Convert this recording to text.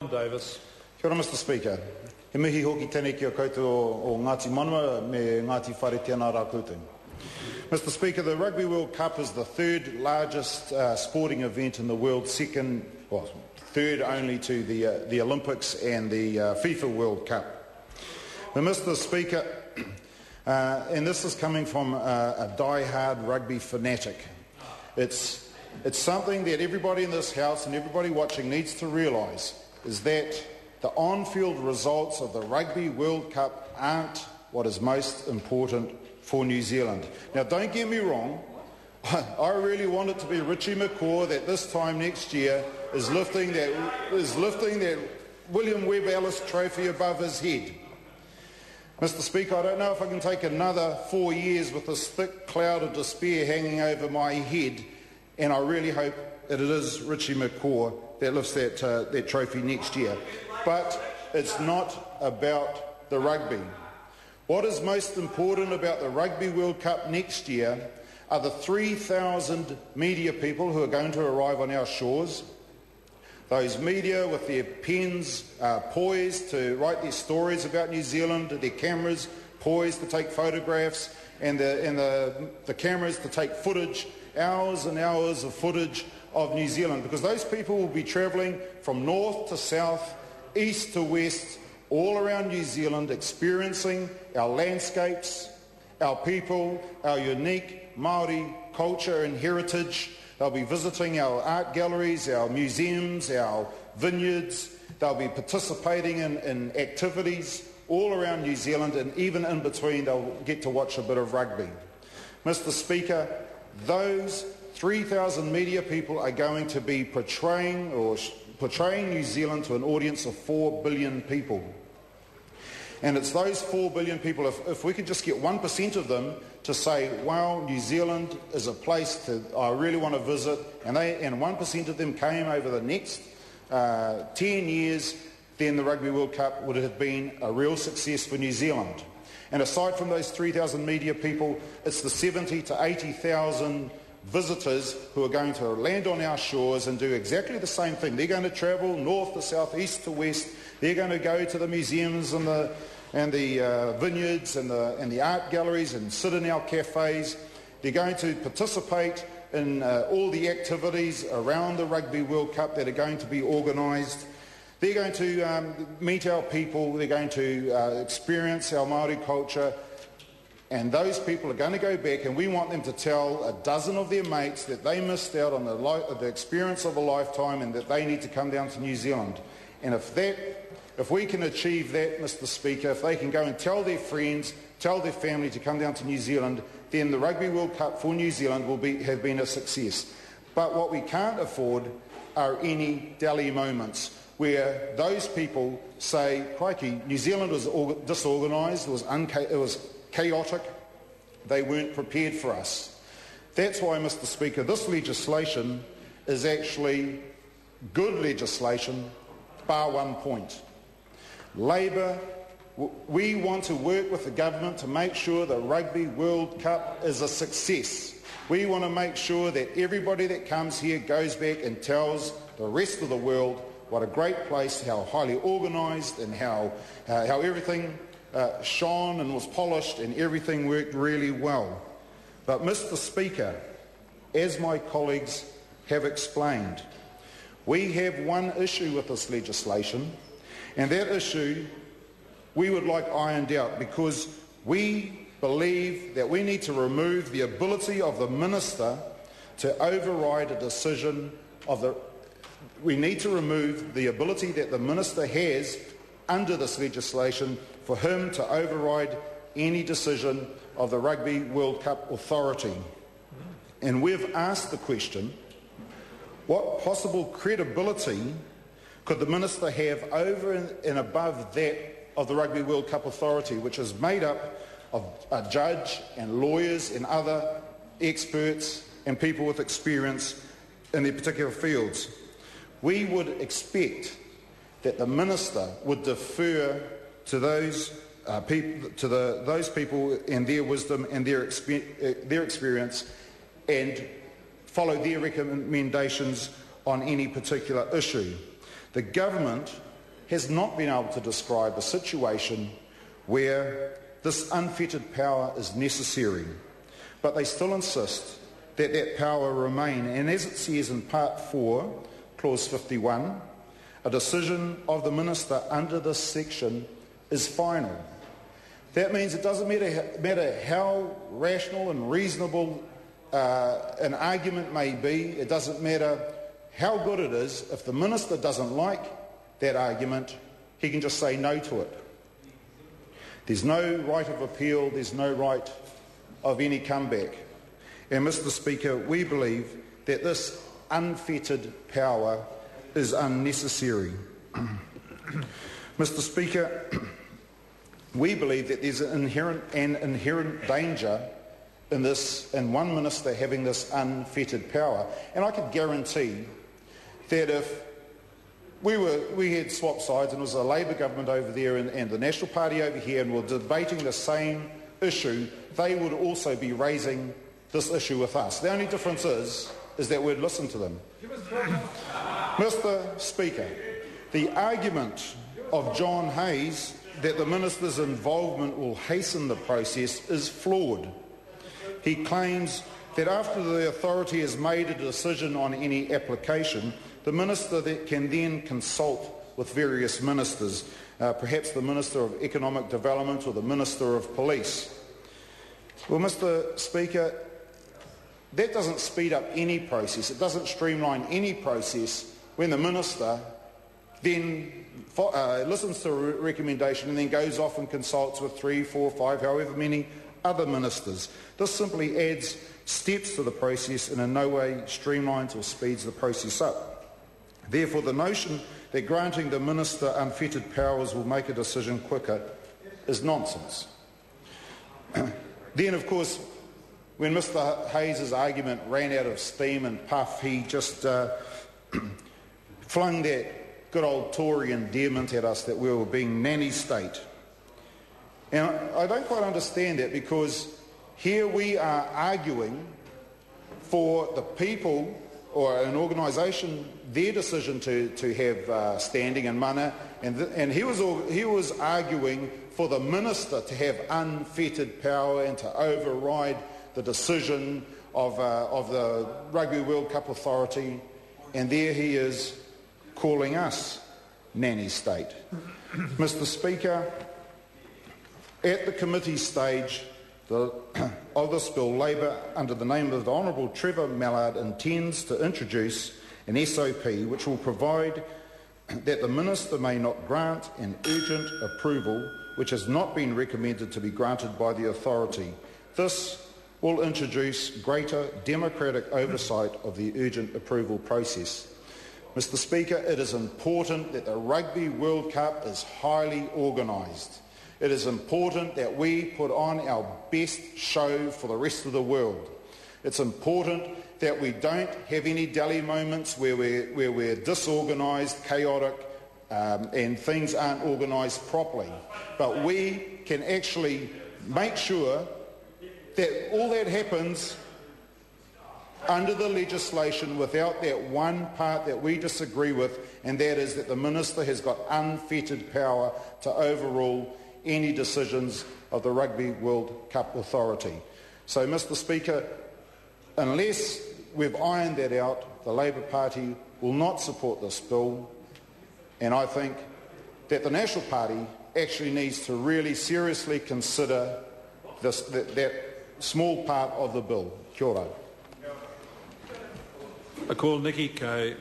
Davis. Kia ora, Mr Speaker. He mihi hoki tēnei ki a koutou o Ngāti Manua me Ngāti Whare tēnā rā koutou. Mr Speaker, the Rugby World Cup is the third largest sporting event in the world, third only to the Olympics and the FIFA World Cup. But Mr Speaker, and this is coming from a die-hard rugby fanatic, it's something that everybody in this House and everybody watching needs to realise, is that the on-field results of the Rugby World Cup aren't what is most important for New Zealand. Now, don't get me wrong, I really want it to be Richie McCaw that this time next year is lifting that William Webb Ellis trophy above his head. Mr Speaker, I don't know if I can take another 4 years with this thick cloud of despair hanging over my head, and I really hope that it is Richie McCaw that lifts that trophy next year. But it's not about the rugby. What is most important about the Rugby World Cup next year are the 3,000 media people who are going to arrive on our shores. Those media with their pens poised to write their stories about New Zealand, their cameras poised to take photographs, and the cameras to take footage, hours and hours of footage of New Zealand, because those people will be travelling from north to south, east to west, all around New Zealand, experiencing our landscapes, our people, our unique Māori culture and heritage. They'll be visiting our art galleries, our museums, our vineyards. They'll be participating in activities all around New Zealand, and even in between they'll get to watch a bit of rugby. Mr Speaker, those 3,000 media people are going to be portraying New Zealand to an audience of 4 billion people. And it's those 4 billion people, if we could just get 1% of them to say, wow, New Zealand is a place I really want to visit, and 1% of them came over the next 10 years, then the Rugby World Cup would have been a real success for New Zealand. And aside from those 3,000 media people, it's the 70 to 80,000 visitors who are going to land on our shores and do exactly the same thing. They're going to travel north to south, east to west. They're going to go to the museums and the vineyards and the art galleries and sit in our cafes. They're going to participate in all the activities around the Rugby World Cup that are going to be organised. They're going to meet our people. They're going to experience our Māori culture. And those people are going to go back, and we want them to tell a dozen of their mates that they missed out on the experience of a lifetime and that they need to come down to New Zealand. And if we can achieve that, Mr Speaker, if they can go and tell their friends, tell their family to come down to New Zealand, then the Rugby World Cup for New Zealand will have been a success. But what we can't afford are any dally moments where those people say, crikey, New Zealand was disorganised, it was chaotic, they weren't prepared for us. That's why, Mr Speaker, this legislation is actually good legislation, bar one point. Labor, we want to work with the government to make sure the Rugby World Cup is a success. We want to make sure that everybody that comes here goes back and tells the rest of the world what a great place, how highly organised, and how everything shone and was polished and everything worked really well. But Mr Speaker, as my colleagues have explained, we have one issue with this legislation, and that issue we would like ironed out, because we believe that we need to remove the ability of the minister to override a decision we need to remove the ability that the minister has under this legislation for him to override any decision of the Rugby World Cup Authority. And we've asked the question, what possible credibility could the minister have over and above that of the Rugby World Cup Authority, which is made up of a judge and lawyers and other experts and people with experience in their particular fields? We would expect that the minister would defer to those people and their wisdom and their experience, and follow their recommendations on any particular issue. The government has not been able to describe a situation where this unfettered power is necessary, but they still insist that that power remain. And as it says in Part 4, Clause 51, a decision of the Minister under this section is final. That means it doesn't matter how rational and reasonable an argument may be, it doesn't matter how good it is, if the Minister doesn't like that argument, he can just say no to it. There's no right of appeal, there's no right of any comeback. And Mr. Speaker, we believe that this unfettered power is unnecessary. Mr. Speaker, we believe that there's an inherent danger in one minister having this unfettered power. And I could guarantee that if we had swapped sides and it was a Labour government over there and the National Party over here and were debating the same issue, they would also be raising this issue with us. The only difference is that we'd listen to them. Mr. Speaker, the argument of John Hayes that the Minister's involvement will hasten the process is flawed. He claims that after the authority has made a decision on any application, the Minister can then consult with various ministers, perhaps the Minister of Economic Development or the Minister of Police. Well, Mr. Speaker, that doesn't speed up any process. It doesn't streamline any process when the Minister then listens to a recommendation and then goes off and consults with 3, 4, 5, however many other ministers. This simply adds steps to the process and in no way streamlines or speeds the process up. Therefore, the notion that granting the Minister unfettered powers will make a decision quicker is nonsense. Then, of course, when Mr. Hayes' argument ran out of steam and puff, he just flung that good old Tory endearment at us that we were being nanny state. And I don't quite understand that, because here we are arguing for the people or an organisation, their decision to have standing and mana, and he was arguing for the Minister to have unfettered power and to override the decision of the Rugby World Cup Authority, and there he is calling us nanny state. Mr. Speaker, at the committee stage of this bill, Labour, under the name of the Honourable Trevor Mallard, intends to introduce an SOP which will provide that the Minister may not grant an urgent approval which has not been recommended to be granted by the authority. This will introduce greater democratic oversight of the urgent approval process. Mr. Speaker, it is important that the Rugby World Cup is highly organised. It is important that we put on our best show for the rest of the world. It's important that we don't have any dally moments where we're disorganised, chaotic, and things aren't organised properly. But we can actually make sure that all that happens under the legislation without that one part that we disagree with, and that is that the Minister has got unfettered power to overrule any decisions of the Rugby World Cup Authority. So, Mr. Speaker, unless we've ironed that out, the Labour Party will not support this bill, and I think that the National Party actually needs to really seriously consider that small part of the bill. Kia ora. I call Nikki Kay.